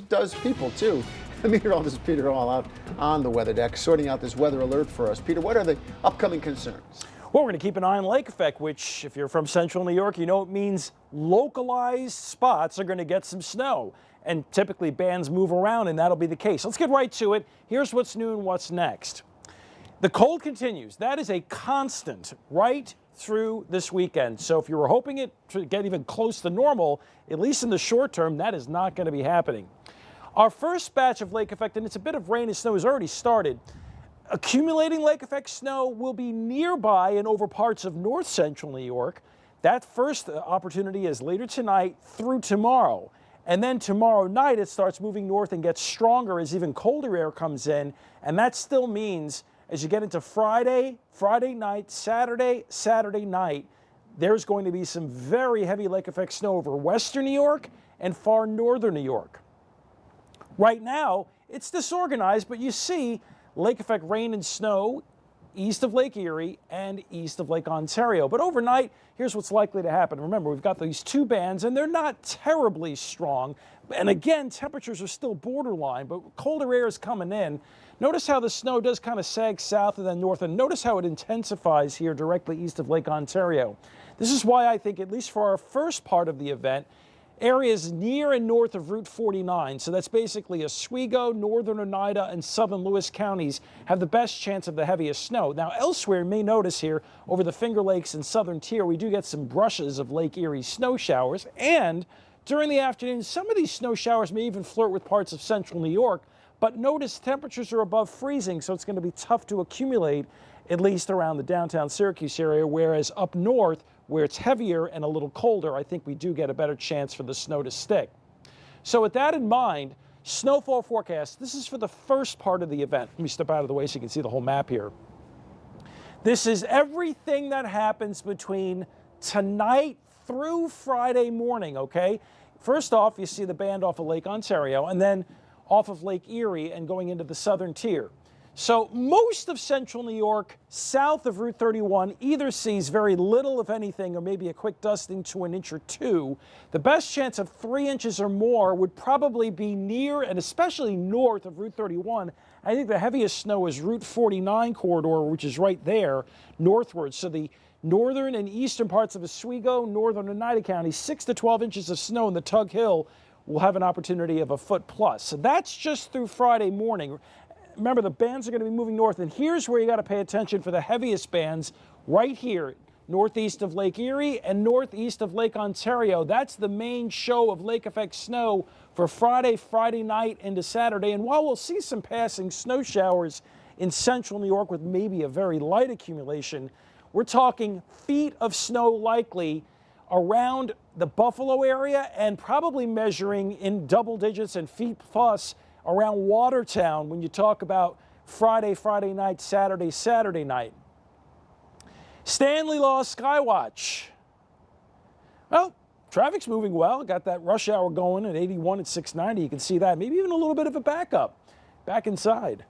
does people too. The meteorologist Peter all out on the weather deck, sorting out this weather alert for us. Peter, what are the upcoming concerns? Well, we're going to keep an eye on lake effect, which, if you're from central New York, you know it means localized spots are going to get some snow. And typically bands move around, and that'll be the case. Let's get right to it. Here's what's new and what's next. The cold continues. That is a constant right through this weekend. So if you were hoping it to get even close to normal, at least in the short term, that is not going to be happening. Our first batch of lake effect, and it's a bit of rain and snow, has already started. Accumulating lake effect snow will be nearby and over parts of north central New York. That first opportunity is later tonight through tomorrow. And then tomorrow night, it starts moving north and gets stronger as even colder air comes in. And that still means as you get into Friday night, Saturday night, there's going to be some very heavy lake effect snow over western New York and far northern New York. Right now, it's disorganized, but you see lake effect rain and snow east of Lake Erie and east of Lake Ontario. But overnight, here's what's likely to happen. Remember, we've got these two bands, and they're not terribly strong. And again, temperatures are still borderline, but colder air is coming in. Notice how the snow does kind of sag south and then north, and notice how it intensifies here directly east of Lake Ontario. This is why I think, at least for our first part of the event, areas near and north of Route 49, so that's basically Oswego, northern Oneida, and southern Lewis counties, have the best chance of the heaviest snow. Now, elsewhere, you may notice here, over the Finger Lakes and southern tier, we do get some brushes of Lake Erie snow showers, and during the afternoon, some of these snow showers may even flirt with parts of central New York, but notice temperatures are above freezing, so it's going to be tough to accumulate, at least around the downtown Syracuse area, whereas up north, where it's heavier and a little colder, I think we do get a better chance for the snow to stick. So with that in mind, snowfall forecast, this is for the first part of the event. Let me step out of the way so you can see the whole map here. This is everything that happens between tonight through Friday morning, okay? First off, you see the band off of Lake Ontario, and then off of Lake Erie and going into the southern tier. So most of central New York, south of Route 31, either sees very little, if anything, or maybe a quick dusting to an inch or two. The best chance of 3 inches or more would probably be near and especially north of Route 31. I think the heaviest snow is Route 49 corridor, which is right there, northward. So the northern and eastern parts of Oswego, northern Oneida County, 6 to 12 inches of snow in the Tug Hill will have an opportunity of a foot plus. So that's just through Friday morning. Remember, the bands are going to be moving north, and here's where you got to pay attention for the heaviest bands right here, northeast of Lake Erie and northeast of Lake Ontario. That's the main show of lake effect snow for Friday night into Saturday. And while we'll see some passing snow showers in central New York with maybe a very light accumulation, we're talking feet of snow likely around the Buffalo area and probably measuring in double digits and feet plus around Watertown when you talk about Friday night, Saturday night. Stanley Law Skywatch. Well, traffic's moving well. Got that rush hour going at 81 and 690. You can see that. Maybe even a little bit of a backup back inside.